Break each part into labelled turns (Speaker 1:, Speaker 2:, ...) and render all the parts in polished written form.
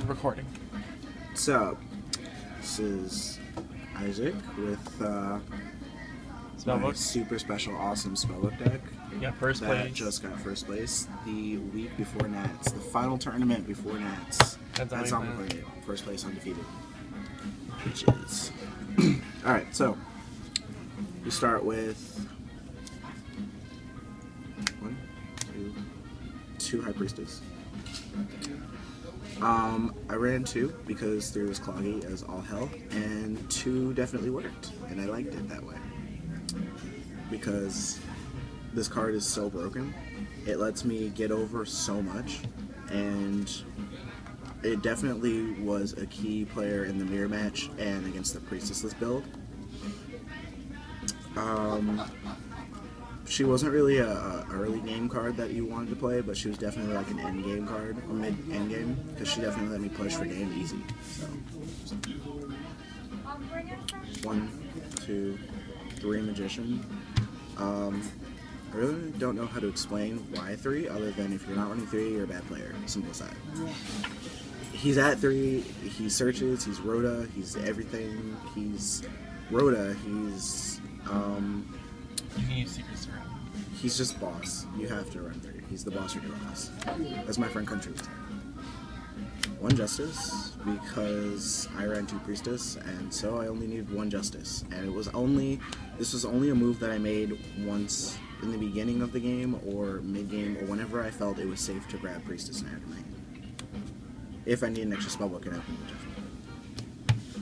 Speaker 1: recording.
Speaker 2: So, this is Isaac with my
Speaker 1: Spellbook.
Speaker 2: super special, awesome Spellbook deck.
Speaker 1: Yeah, first
Speaker 2: that
Speaker 1: place.
Speaker 2: Just got first place the week before Nats, the final tournament before Nats.
Speaker 1: That's
Speaker 2: on
Speaker 1: amazing.
Speaker 2: the plate. First place undefeated. Which is alright, so we start with two High Priestess. I ran 2 because 3 was cloggy as all hell, and 2 definitely worked, and I liked it that way. Because this card is so broken, it lets me get over so much, and it definitely was a key player in the mirror match and against the Priestessless build. She wasn't really a early game card that you wanted to play, but she was definitely like an end game card, or mid end game, because she definitely let me push for game easy. So 1, 2, 3 Magician. I really don't know how to explain why 3, other than if you're not running 3, you're a bad player. Simple as that. He's at 3, he searches, he's Rhoda, he's everything, he's Rhoda, he's
Speaker 1: You can use Secret Serum.
Speaker 2: he's just boss. You have to run 3. He's the boss or your boss. As my friend Country would say. 1 Justice, because I ran 2 Priestess, and so I only needed 1 Justice. And this was only a move that I made once in the beginning of the game, or mid-game, or whenever I felt it was safe to grab Priestess and add to my hand. If I need an extra spellbook and open Magician.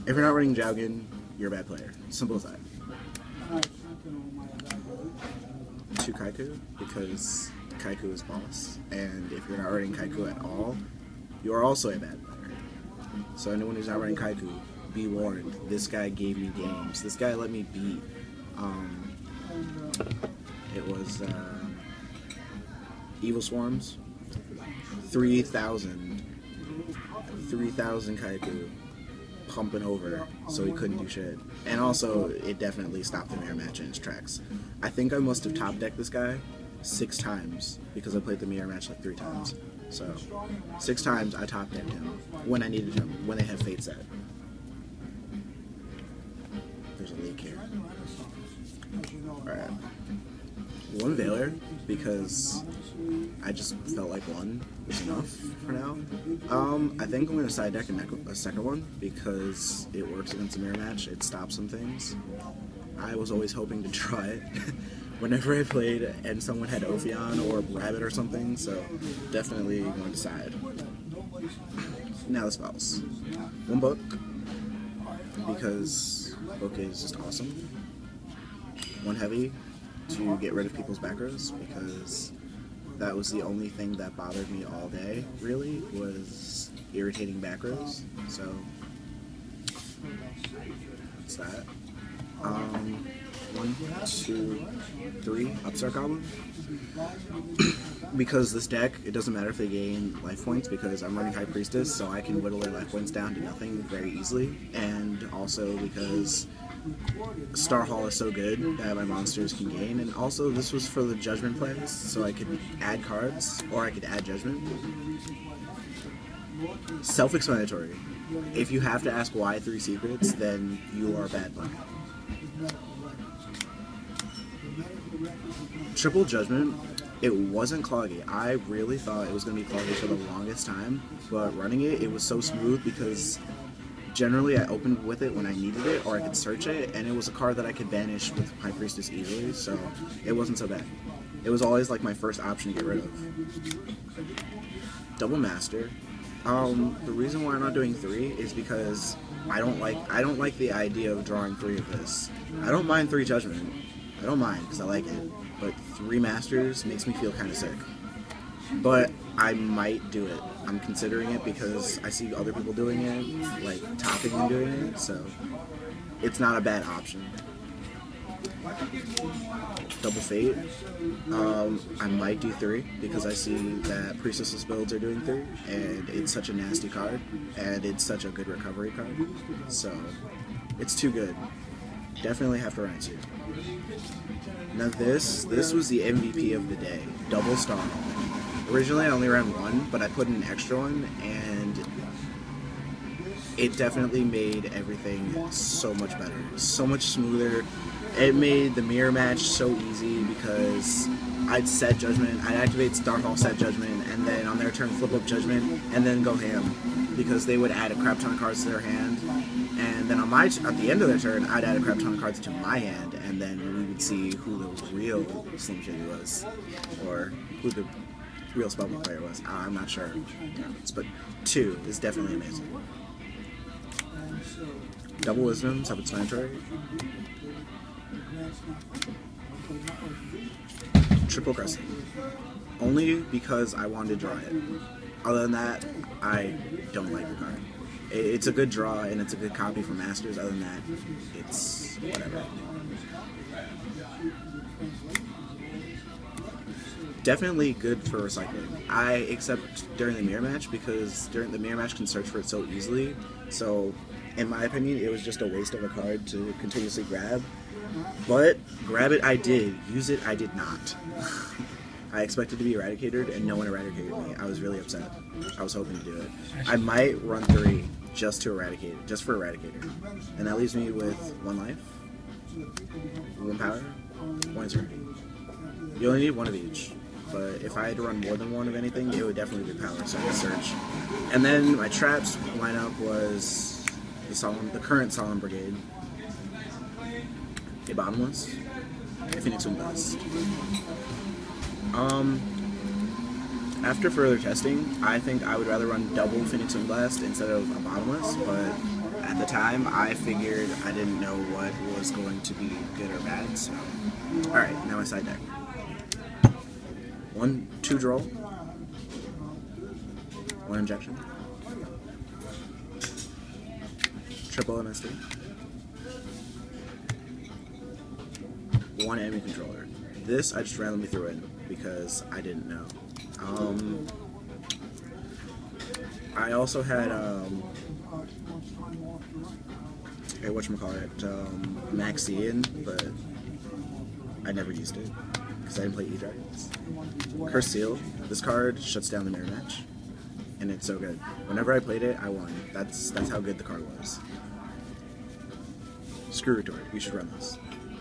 Speaker 2: If you're not running Jowgen, you're a bad player. Simple as that. 2 Kaiku, because Kaiku is boss, and if you're not running Kaiku at all, you are also a bad player. So anyone who's not running Kaiku, be warned. This guy gave me games. This guy let me beat. It was Evil Swarms. 3,000 Kaiku pumping over, so he couldn't do shit. And also, it definitely stopped the mirror match in its tracks. I think I must have top decked this guy 6 times, because I played the mirror match like 3 times. So, 6 times I top decked him when I needed him, when they had Fate set. There's a leak here. Alright. 1 Veiler, because I just felt like 1 was enough for now. I think I'm going to side deck a second one, because it works against the mirror match. It stops some things. I was always hoping to try it whenever I played and someone had Ophion or Rabbit or something, so definitely going to side. Now the spells. 1 book, because book is just awesome. 1 heavy, to get rid of people's back rows, because that was the only thing that bothered me all day, really, was irritating back rows. So that's that. 1, 2, 3 Upstart Goblin. Because this deck, it doesn't matter if they gain life points, because I'm running High Priestess, so I can whittle their life points down to nothing very easily. And also because Star Hall is so good that my monsters can gain, and also this was for the Judgment plays, so I could add cards, or I could add Judgment. Self-explanatory. If you have to ask why 3 secrets, then you are a bad player. Triple Judgment, it wasn't cloggy. I really thought it was going to be cloggy for the longest time, but running it was so smooth, because generally I opened with it when I needed it, or I could search it, and it was a card that I could banish with High Priestess easily, so it wasn't so bad. It was always like my first option to get rid of. Double Master. The reason why I'm not doing 3 is because I don't like the idea of drawing 3 of this. I don't mind 3 Judgment. I don't mind, because I like it. But 3 Masters makes me feel kind of sick. But I might do it. I'm considering it because I see other people doing it, like topping and doing it, so it's not a bad option. Double Fate. I might do 3 because I see that Priestessless builds are doing 3, and it's such a nasty card, and it's such a good recovery card, so it's too good. Definitely have to run it too. Now this was the MVP of the day. Double Star. Originally I only ran 1, but I put in an extra one, and it definitely made everything so much better, so much smoother. It made the mirror match so easy because I'd set Judgment, I'd activate Starfall, set Judgment, and then on their turn flip up Judgment, and then go ham, because they would add a crap ton of cards to their hand, and then at the end of their turn, I'd add a crap ton of cards to my hand, and then we would see who the real Slim Shady was, or who the real Spellbook player was. I'm not sure, but 2 is definitely amazing. Double Wisdom, self-explanatory. Triple Crescent. Only because I wanted to draw it. Other than that, I don't like the card. It's a good draw and it's a good copy for Masters. Other than that, it's whatever. Definitely good for recycling. Except during the mirror match, because during the mirror match can search for it so easily. So, in my opinion, it was just a waste of a card to continuously grab. But grab it, I did. Use it, I did not. I expected to be eradicated, and no one eradicated me. I was really upset. I was hoping to do it. I might run 3 just to eradicate it, just for Eradicator. And that leaves me with 1 life, 1 power, 1 eternity. You only need 1 of each. But if I had to run more than 1 of anything, it would definitely be power, so I could search. And then my traps lineup was the current Solemn Brigade, a Bottomless, a Phoenix Wind Blast. After further testing, I think I would rather run double Phoenix Wind Blast instead of a Bottomless, but at the time I figured I didn't know what was going to be good or bad, so. Alright, now my side deck. 2 draw, 1 injection, triple MSD, 1 enemy controller. This I just randomly threw in because I didn't know. I also had Maxian, but I never used it because I didn't play E-Dragons. Curse Seal. This card shuts down the mirror match, and it's so good. Whenever I played it, I won. That's how good the card was. Screw Retort. You should run this.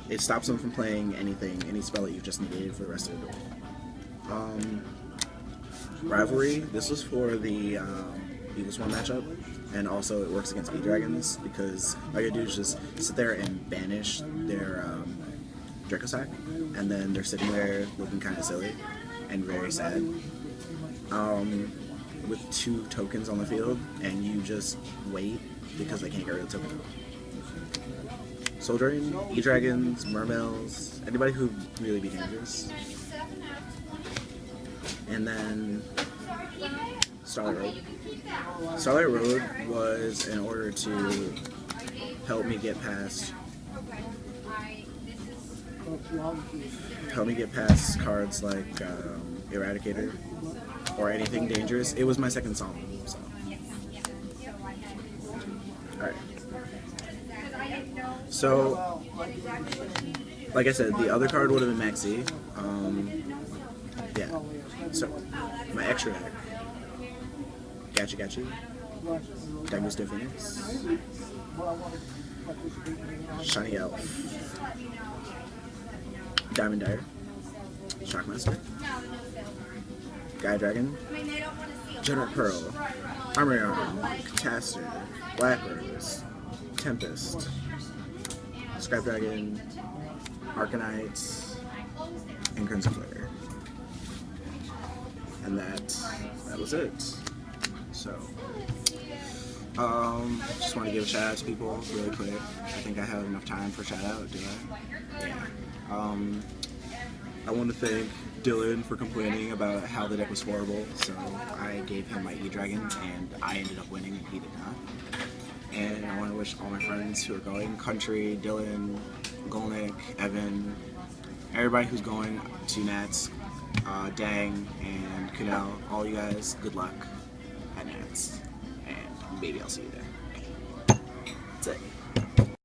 Speaker 2: It stops them from playing any spell that you've just negated for the rest of the duel. Rivalry. This was for the Eagles 1 matchup, and also it works against E-Dragons because all you do is just sit there and banish their Dracosack, and then they're sitting there looking kind of silly and very sad with 2 tokens on the field, and you just wait because they can't get rid of the token. Soul Drain, E-Dragons, Mermails, anybody who really be dangerous. And then Starlight Road. Starlight Road was in order to help me get past cards like Eradicator or anything dangerous. It was my second Solemn, so. Alright. So, like I said, the other card would have been Maxi. Yeah. So, my extra deck. Gachi, Dagger's Phoenix, Shiny Elf, Diamond Dire, Shockmaster, Gaia Dragon, Generate Pearl, Armory Arm, Catastor, Black Rose, Tempest, Scrap Dragon, Arcanite, and Crimson Flare. And that was it. So, just want to give a shout out to people really quick. I think I have enough time for shout out, do I? Yeah. I want to thank Dylan for complaining about how the deck was horrible, so I gave him my E-Dragon, and I ended up winning, and he did not. And I want to wish all my friends who are going, Country, Dylan, Golnick, Evan, everybody who's going to Nats, Dang, and Kunal, all you guys, good luck at Nats, and maybe I'll see you there.